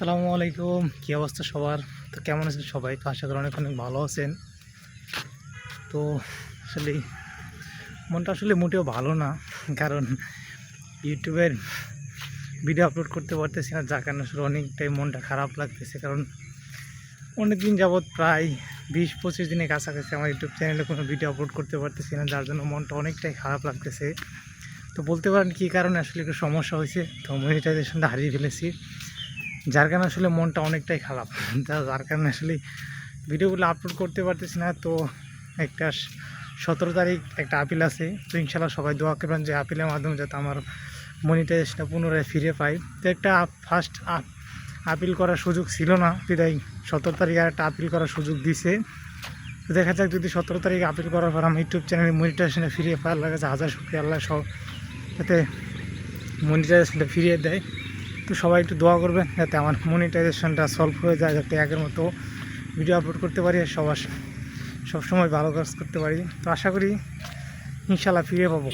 আসসালামু আলাইকুম, কী অবস্থা সবার? তো কেমন আছেন সবাই? তো আশা করি অনেক অনেক ভালো আছেন। তো আসলে মনটা আসলে মোটেও ভালো না, কারণ ইউটিউবের ভিডিও আপলোড করতে পারতেছি না, যার কারণে আসলে অনেকটাই মনটা খারাপ লাগতেছে। কারণ অনেক দিন যাবৎ প্রায় 20-25 দিনের কাছাকাছি আমার ইউটিউব চ্যানেলে কোনো ভিডিও আপলোড করতে পারতেছি না, যার জন্য মনটা অনেকটাই খারাপ লাগতেছে। তো বলতে পারেন কী কারণে আসলে একটু সমস্যা হয়েছে, তো মনিটাইজেশনটা হারিয়ে ফেলেছি, যার কারণে আসলে মনটা অনেকটাই খারাপ। যার কারণে আসলে ভিডিওগুলো আপলোড করতে পারতেছি না। তো একটা 17 তারিখ একটা আপিল আছে, তো ইনশাল্লাহ সবাই দোয়া করবেন যে আপিলের মাধ্যমে যাতে আমার মনিটাইজেশনটা পুনরায় ফিরে পাই। তো একটা ফার্স্ট আপিল করার সুযোগ ছিল না, বিদায় 17 তারিখ আর একটা আপিল করার সুযোগ দিছে। তো দেখা যাক, যদি 17 তারিখ আপিল করার পর আমার ইউটিউব চ্যানেলে মনিটাইজেশনটা ফিরিয়ে পাওয়ার লাগে হাজার শুক্রিয়া, আল্লাহ সব যাতে মনিটাইজেশনটা ফিরিয়ে দেয়। তো সবাই একটু দোয়া করবেন যাতে আমার মনিটাইজেশনটা সলভ হয়ে যায়, যাতে আগের মতো ভিডিও আপলোড করতে পারি আর সবসময় ভালো কাজ করতে পারি। তো আশা করি ইনশাল্লাহ ফিরে পাবো।